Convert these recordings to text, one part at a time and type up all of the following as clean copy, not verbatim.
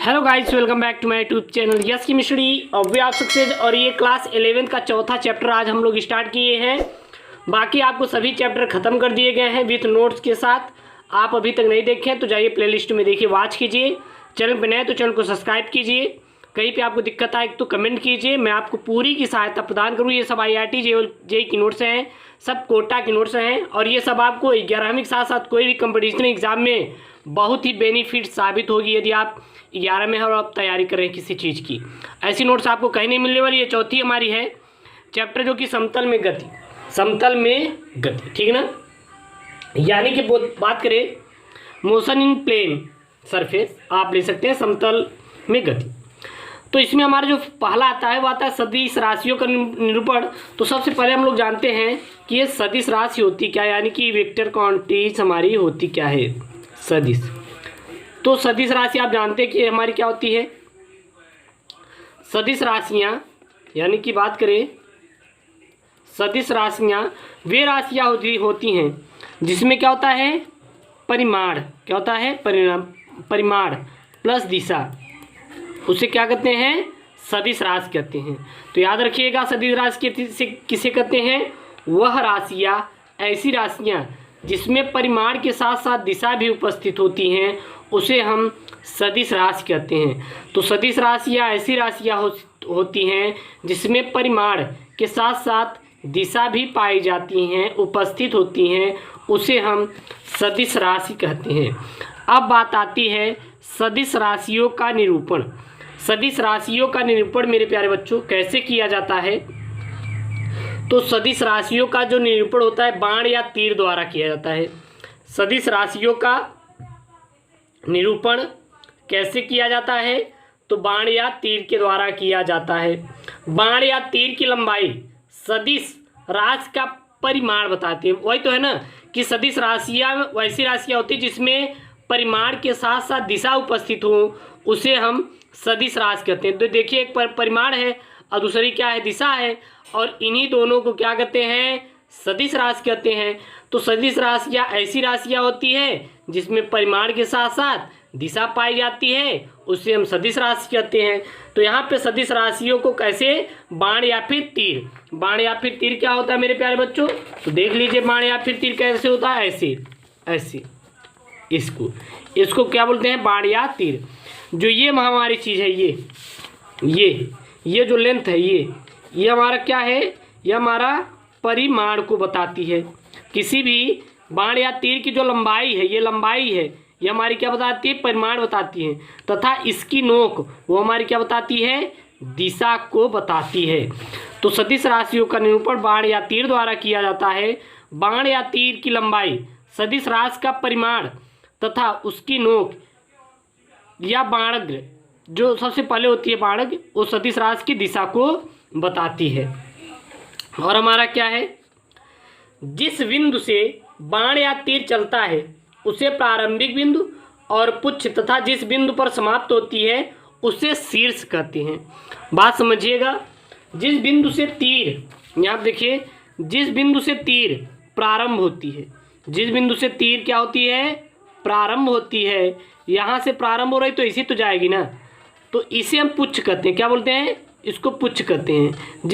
Hello guys, welcome back to my YouTube channel yes chemistry और we are success. और ये class 11 का चौथा चैप्टर आज हम लोग स्टार्ट किए हैं। बाकी आपको सभी चैप्टर ख़त्म कर दिए गए हैं विथ नोट्स के साथ। आप अभी तक नहीं देखें तो जाइए प्लेलिस्ट में देखिए, वॉच कीजिए। चैनल पर नए तो चैनल को सब्सक्राइब कीजिए। कहीं पे आपको दिक्कत आए तो कमेंट कीजिए, मैं आपको पूरी की सहायता प्रदान करूँ। ये सब IIT JEE की नोट्स हैं, सब कोटा की नोट्स हैं और ये सब आपको 11वीं के साथ साथ कोई भी कंपटीशन एग्जाम में बहुत ही बेनिफिट साबित होगी यदि आप 11 में और आप तैयारी कर रहे हैं किसी चीज़ की। ऐसी नोट्स आपको कहीं नहीं मिलने वाली। ये चौथी हमारी है चैप्टर जो कि समतल में गति, समतल में गति, ठीक है ना। यानी कि बात करें मोशन इन प्लेन सरफेस, आप ले सकते हैं समतल में गति। तो इसमें हमारा जो पहला आता है वो आता है सदिश राशियों का निरूपण। तो सबसे पहले हम लोग जानते हैं कि ये सदिश राशि होती क्या है, यानी कि वेक्टर क्वांटिटीज हमारी होती क्या है, सदिश। तो सदिश राशि आप जानते हैं कि हमारी क्या होती है, सदिश राशियाँ, यानी कि बात करें सदिश राशियाँ वे राशियाँ होती हैं जिसमें क्या होता है, परिमाण, क्या होता है, परिमाण प्लस दिशा, उसे क्या कहते हैं, सदिश राशि कहते हैं। तो याद रखिएगा सदिश राशि किसे कहते हैं, वह राशियाँ, ऐसी राशियाँ जिसमें परिमाण के साथ साथ दिशा भी उपस्थित होती हैं उसे हम सदिश राशि कहते हैं। तो सदिश राशियाँ ऐसी राशियाँ होती हैं जिसमें परिमाण के साथ साथ दिशा भी पाई जाती हैं, उपस्थित होती हैं, उसे हम सदिश राशि कहते हैं। अब बात आती है सदिश राशियों का निरूपण। सदिश राशियों का निरूपण मेरे प्यारे बच्चों कैसे किया जाता है, तो सदिश राशियों का जो निरूपण होता है बाण या तीर द्वारा किया जाता है। सदिश राशियों का निरूपण कैसे किया जाता है, तो बाण या तीर के द्वारा किया जाता है। बाण या तीर की लंबाई सदिश राशि का परिमाण बताती है। वही तो है ना कि सदिश राशियाँ वैसी राशियाँ होती है जिसमें परिमाण के साथ साथ दिशा उपस्थित हो, उसे हम सदिश राशि कहते हैं। तो देखिए एक परिमाण है और दूसरी क्या है, दिशा है, और इन्हीं दोनों को क्या कहते हैं, सदिश राशि कहते हैं। तो सदिश राशियाँ ऐसी राशियाँ होती है जिसमें परिमाण के साथ साथ दिशा पाई जाती है, उसे हम सदिश राशि कहते हैं। तो यहाँ पे सदिश राशियों को कैसे, बाण या फिर तीर, बाण या फिर तीर क्या होता है मेरे प्यारे बच्चों, तो देख लीजिए बाण या फिर तीर कैसे होता है, ऐसे ऐसे, इसको क्या बोलते हैं, बाण या तीर। जो ये हमारी चीज़ है, ये जो लेंथ है, ये हमारा क्या है, ये हमारा परिमाण को बताती है। किसी भी बाण या तीर की जो लंबाई है, ये लंबाई है, ये हमारी क्या बताती है, परिमाण बताती है। तथा इसकी नोक वो हमारी क्या बताती है, दिशा को बताती है। तो सदिश राशियों का निरूपण बाण या तीर द्वारा किया जाता है। बाण या तीर की लंबाई सदिश राशि का परिमाण तथा उसकी नोक या बाणज्ञ, जो सबसे पहले होती है बाणज्ञ, वो सदिश राशि की दिशा को बताती है। और हमारा क्या है, जिस बिंदु से बाण या तीर चलता है उसे प्रारंभिक बिंदु और पुच्छ तथा जिस बिंदु पर समाप्त होती है उसे शीर्ष कहते हैं। बात समझिएगा, जिस बिंदु से तीर, यहाँ देखिए, जिस बिंदु से तीर प्रारंभ होती है, जिस बिंदु से तीर क्या होती है, प्रारंभ होती है, यहाँ से प्रारंभ हो रही तो इसी तो जाएगी ना, तो इसे हम पुच्छ कहते हैं। क्या बोलते हैं, इसको पुच्छ कहते हैं।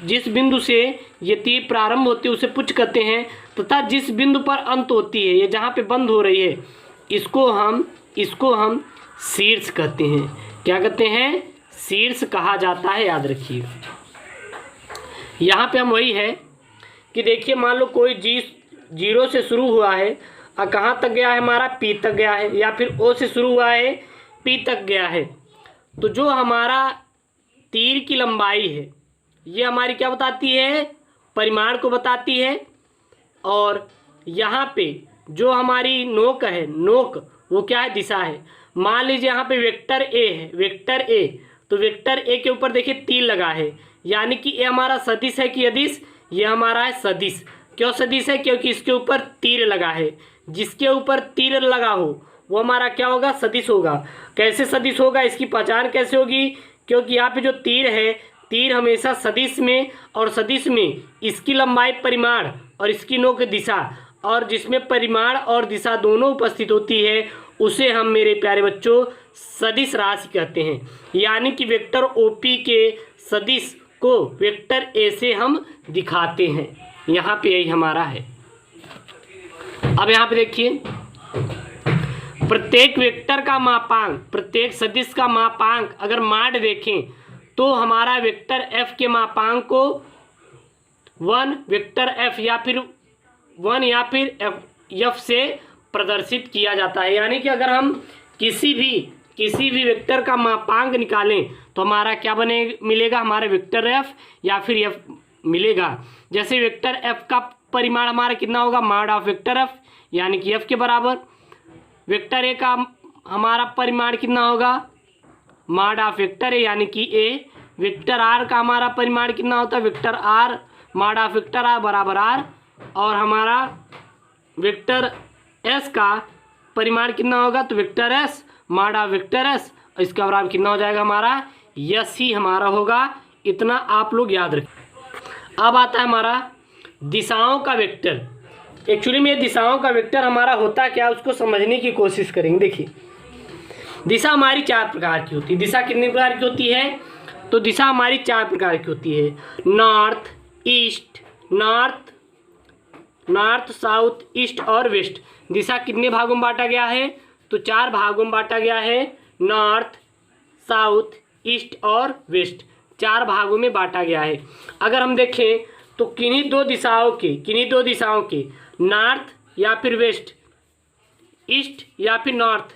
जिस बिंदु से ये तीर प्रारंभ होती है उसे पुच्छ कहते हैं, तथा जिस बिंदु पर अंत होती है, ये जहाँ पे बंद हो रही है, इसको हम शीर्ष कहते हैं। क्या कहते हैं, शीर्ष कहा जाता है, याद रखिए। यहाँ पे हम वही है कि देखिए मान लो कोई जीरो से शुरू हुआ है और कहाँ तक गया है, हमारा पी तक गया है, या फिर ओ से शुरू हुआ है पी तक गया है। तो जो हमारा तीर की लंबाई है ये हमारी क्या बताती है, परिमाण को बताती है। और यहाँ पे जो हमारी नोक है, नोक वो क्या है, दिशा है। मान लीजिए यहाँ पे वेक्टर ए है, वेक्टर ए, तो वेक्टर ए के ऊपर देखिए तीर लगा है, यानी कि ये हमारा सदिश है कि अदिश, ये हमारा है सदिश। क्यों सदिश है, क्योंकि इसके ऊपर तीर लगा है। जिसके ऊपर तीर लगा हो वो हमारा क्या होगा, सदिश होगा। कैसे सदिश होगा, इसकी पहचान कैसे होगी, क्योंकि यहाँ पे जो तीर है, तीर हमेशा सदिश में, और सदिश में इसकी लंबाई परिमाण और इसकी नोक दिशा, और जिसमें परिमाण और दिशा दोनों उपस्थित होती है उसे हम मेरे प्यारे बच्चों सदिश राशि कहते हैं। यानी कि वेक्टर ओपी के सदिश को वेक्टर ए से हम दिखाते हैं। यहाँ पे यही हमारा है। अब यहाँ पे देखिए, प्रत्येक वेक्टर का मापांक, प्रत्येक सदिश का मापांक अगर माड देखें तो हमारा वेक्टर एफ के मापांक को 1 वेक्टर एफ या फिर 1 या फिर एफ से प्रदर्शित किया जाता है। यानी कि अगर हम किसी भी वेक्टर का मापांक निकालें तो हमारा क्या मिलेगा, हमारा वेक्टर एफ या फिर एफ मिलेगा। जैसे वेक्टर एफ का परिमाण हमारा कितना होगा, माड ऑफ वेक्टर एफ यानी कि एफ के बराबर। वेक्टर ए का हमारा परिमाण कितना होगा, माड ऑफ वेक्टर ए यानी कि ए। वेक्टर आर का हमारा परिमाण कितना होता है, वेक्टर आर माड ऑफ वेक्टर आर बराबर आर। और हमारा वेक्टर एस का परिमाण कितना होगा, तो वेक्टर एस माड ऑफ वेक्टर एस, इसका बराबर कितना हो जाएगा, हमारा यस ही हमारा होगा। इतना आप लोग याद रखें। अब आता है हमारा दिशाओं का वेक्टर। एक्चुअली में दिशाओं का वेक्टर हमारा होता क्या, उसको समझने की कोशिश करेंगे। देखिए, दिशा हमारी 4 प्रकार की होती है। दिशा कितने प्रकार की होती है, तो दिशा हमारी 4 प्रकार की होती है। North, east, north, south, east और वेस्ट। दिशा कितने भागों में बांटा गया है, तो 4 भागों में बांटा गया है। नॉर्थ, साउथ, ईस्ट और वेस्ट 4 भागों में बांटा गया है। अगर हम देखें तो किन्हीं दो दिशाओं के नॉर्थ या फिर वेस्ट, ईस्ट या फिर नॉर्थ,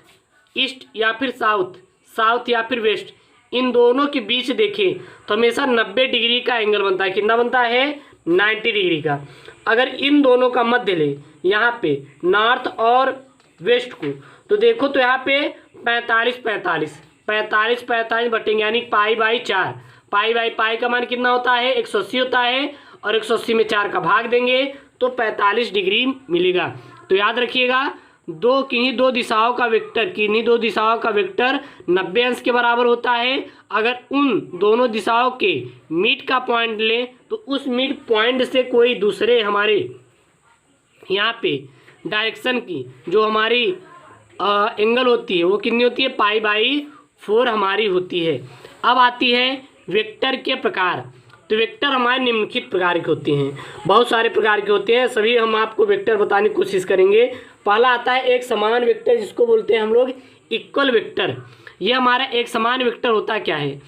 ईस्ट या फिर साउथ, साउथ या फिर वेस्ट, इन दोनों के बीच देखें तो हमेशा 90 डिग्री का एंगल बनता है। कितना बनता है, 90 डिग्री का। अगर इन दोनों का मध्य ले यहाँ पे नॉर्थ और वेस्ट को, तो देखो तो यहाँ पे 45 बटेंगे, यानी पाई बाई 4। पाई का मान कितना होता है, 180 होता है, और 180 में 4 का भाग देंगे तो 45 डिग्री मिलेगा। तो याद रखिएगा, किन्हीं दो दिशाओं का वेक्टर 90 अंश के बराबर होता है। अगर उन दोनों दिशाओं के मीट का पॉइंट ले तो उस मीट पॉइंट से कोई दूसरे हमारे यहाँ पे डायरेक्शन की जो हमारी एंगल होती है वो कितनी होती है, पाई बाई 4 हमारी होती है। अब आती है वेक्टर के प्रकार। तो वेक्टर हमारे निम्नलिखित प्रकार के होते हैं, बहुत सारे प्रकार के होते हैं, सभी हम आपको वेक्टर बताने की कोशिश करेंगे। पहला आता है एक समान वेक्टर, जिसको बोलते हैं हम लोग इक्वल वेक्टर। ये हमारा एक समान वेक्टर होता क्या है,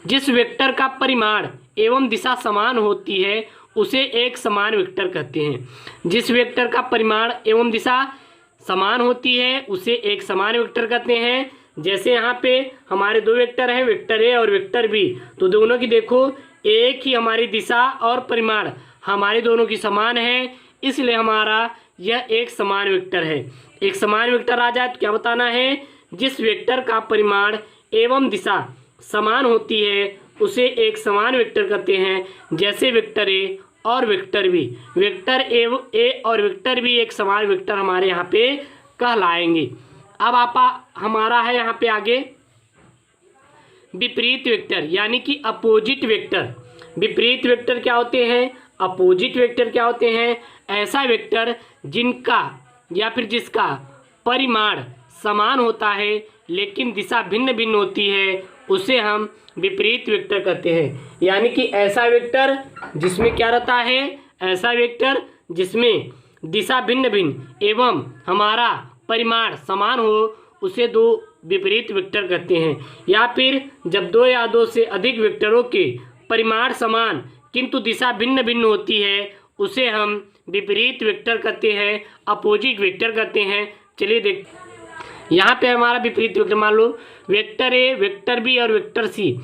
जिस वेक्टर का परिमाण एवं दिशा समान होती है उसे एक समान वेक्टर कहते हैं। जिस वेक्टर का परिमाण एवं दिशा समान होती है उसे एक समान वेक्टर कहते हैं। जैसे यहाँ पे हमारे 2 वेक्टर हैं, वेक्टर ए और वेक्टर बी, तो दोनों की देखो एक ही हमारी दिशा और परिमाण हमारे दोनों की समान है, इसलिए हमारा यह एक समान वेक्टर है। एक समान वेक्टर आ जाए तो क्या बताना है, जिस वेक्टर का परिमाण एवं दिशा समान होती है उसे एक समान वेक्टर कहते हैं। जैसे वेक्टर ए और वेक्टर बी, वेक्टर ए और वेक्टर बी एक समान वेक्टर हमारे यहाँ पे कहलाएंगे। अब हमारा है यहाँ पे आगे विपरीत वेक्टर, यानी कि अपोजिट वेक्टर। विपरीत वेक्टर क्या होते हैं, अपोजिट वेक्टर क्या होते हैं, ऐसा वेक्टर जिनका या फिर जिसका परिमाण समान होता है लेकिन दिशा भिन्न भिन्न होती है उसे हम विपरीत वेक्टर कहते हैं। यानी कि ऐसा वेक्टर जिसमें क्या रहता है, ऐसा वेक्टर जिसमें दिशा भिन्न भिन्न एवं हमारा परिमाण समान हो उसे 2 विपरीत वेक्टर कहते हैं। या फिर जब 2 या 2 से अधिक वेक्टरों के परिमाण समान किंतु दिशा भिन्न भिन्न होती है उसे हम विपरीत वेक्टर कहते हैं, अपोजिट वेक्टर कहते हैं। चलिए देख, यहाँ पे हमारा विपरीत वेक्टर मान लो वेक्टर ए, वेक्टर बी और वेक्टर सी,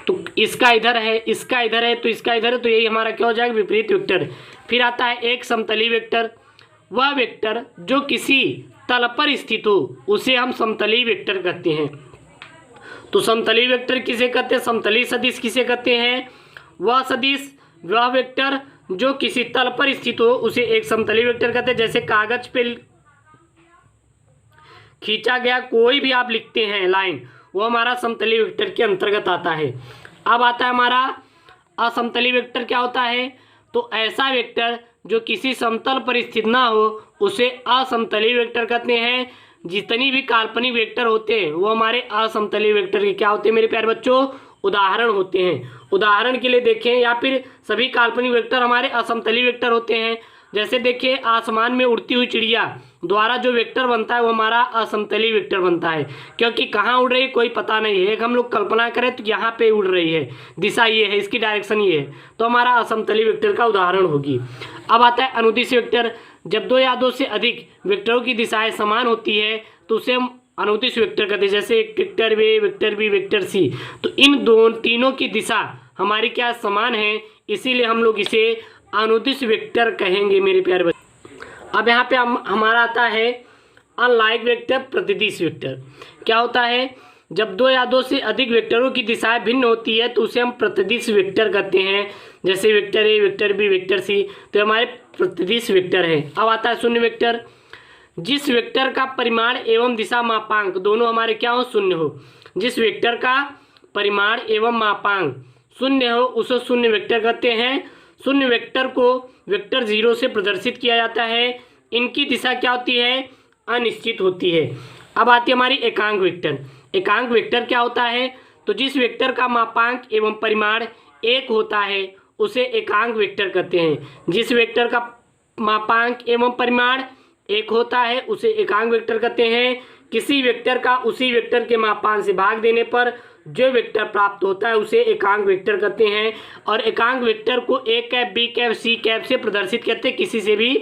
तो इसका इधर है, इसका इधर है, तो इसका इधर है, तो यही हमारा क्या हो जाएगा, विपरीत वेक्टर। फिर आता है एक समतली वेक्टर। वह वेक्टर जो किसी तल पर स्थित हो उसे हम समतली वेक्टर कहते हैं। तो समतली वेक्टर किसे कहते हैं, समतली सदिश किसे कहते हैं, वह सदिश, वह वेक्टर जो किसी तल पर स्थित हो उसे एक समतली वेक्टर कहते हैं। जैसे कागज पे खींचा गया कोई भी आप लिखते हैं लाइन, वो हमारा समतली वेक्टर के अंतर्गत आता है। अब आता है हमारा असमतली वेक्टर। क्या होता है, तो ऐसा वेक्टर जो किसी समतल पर स्थित ना हो उसे असमतली वेक्टर कहते हैं। जितनी भी काल्पनिक वेक्टर होते हैं वो हमारे असमतलीय वेक्टर के क्या होते हैं मेरे प्यारे बच्चों, उदाहरण होते हैं। उदाहरण के लिए देखें, या फिर सभी काल्पनिक वेक्टर हमारे असमतलीय वेक्टर होते हैं। जैसे देखिए आसमान में उड़ती हुई चिड़िया द्वारा जो वेक्टर बनता है वो हमारा असमतलीय वेक्टर बनता है, क्योंकि कहाँ उड़ रही है कोई पता नहीं है। एक हम लोग कल्पना करें तो यहाँ पे उड़ रही है, दिशा ये है, इसकी डायरेक्शन ये है, तो हमारा असमतलीय वेक्टर का उदाहरण होगी। अब आता है अनुदिश वेक्टर। जब दो या दो से अधिक वेक्टरों की दिशाएं समान होती है तो उसे हम अनुदिश वेक्टर कहते हैं। जैसे vector A, vector B, vector C, तो इन तीनों की दिशा हमारी क्या समान है, इसीलिए हम लोग इसे अनुदिश वेक्टर कहेंगे मेरे प्यारे बच्चों। अब यहाँ पे हमारा आता है अनलाइक वेक्टर, प्रतिदिश वेक्टर। क्या होता है, जब दो या दो से अधिक वेक्टरों की दिशाएं भिन्न होती है तो उसे हम प्रतिदिश वेक्टर कहते हैं। जैसे vector A, vector B, vector C, तो हमारे प्रतिदिश वेक्टर है। अब आता है शून्य वेक्टर। जिस वेक्टर का परिमाण एवं दिशा मापांक दोनों हमारे क्या हो, शून्य हो। जिस वेक्टर का परिमाण एवं मापांक शून्य हो उसे शून्य वेक्टर कहते हैं। शून्य वेक्टर को वेक्टर 0 से प्रदर्शित किया जाता है। इनकी दिशा क्या होती है, अनिश्चित होती है। अब आती है हमारी एकांक वेक्टर। एकांक वेक्टर क्या होता है, तो जिस वेक्टर का मापांक एवं परिमाण 1 होता है उसे एकांक वेक्टर कहते हैं। जिस वेक्टर का मापांक एवं परिमाण 1 होता है उसे एकांक वेक्टर कहते हैं। किसी वेक्टर का उसी वेक्टर के मापांक से भाग देने पर जो वेक्टर प्राप्त होता है उसे एकांक वेक्टर कहते हैं। और एकांक वेक्टर को A cap, B cap, C cap से प्रदर्शित करते हैं, किसी से भी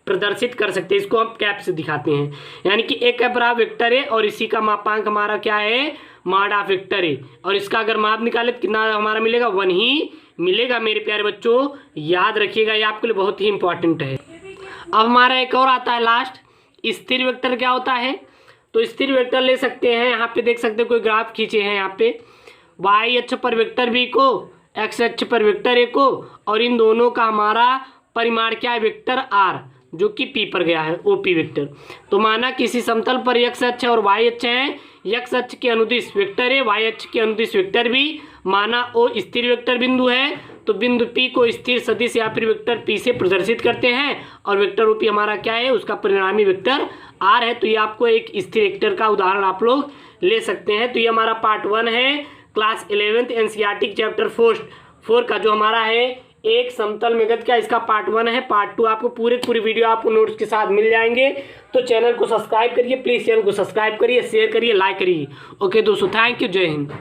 प्रदर्शित कर सकते हैं। इसको हम कैप से दिखाते हैं, यानी कि ए कैप बराबर वेक्टर है और इसी का मापांक हमारा क्या है, मॉड ऑफ वेक्टर है। और इसका अगर माप निकाले तो कितना हमारा मिलेगा, 1 ही मिलेगा मेरे प्यारे बच्चों, याद रखिएगा, ये आपके लिए बहुत ही इंपॉर्टेंट है। अब हमारा एक और आता है लास्ट, स्थिर वेक्टर। क्या होता है, तो स्थिर वेक्टर ले सकते हैं। यहाँ पे देख सकते हैं कोई ग्राफ खींचे हैं, यहाँ पे वाई अक्ष पर वेक्टर बी को, एक्स अक्ष पर वेक्टर ए को, और इन दोनों का हमारा परिमाण क्या है, वेक्टर आर, जो कि पी पर गया है, ओपी वेक्टर। तो माना किसी समतल पर एक्स अक्ष और वाई अक्ष है, एक्स अक्ष के अनुदिश वेक्टर है, वाई अक्ष के अनुदिश वेक्टर भी, माना ओ स्थिर वेक्टर बिंदु है, तो बिंदु पी को स्थिर सदिश या फिर वेक्टर पी से प्रदर्शित करते हैं, और वेक्टर ओपी हमारा क्या है, उसका परिणामी वेक्टर आर है। तो ये आपको एक स्थिर वेक्टर का उदाहरण आप लोग ले सकते हैं। तो ये हमारा पार्ट 1 है क्लास 11th एनसीईआरटी चैप्टर 4 का, जो हमारा है एक समतल में गति का, इसका पार्ट 1 है। पार्ट 2 आपको पूरी वीडियो आपको नोट्स के साथ मिल जाएंगे। तो चैनल को सब्सक्राइब करिए, प्लीज़ चैनल को सब्सक्राइब करिए, शेयर करिए, लाइक करिए। ओके दोस्तों, थैंक यू, जय हिंद।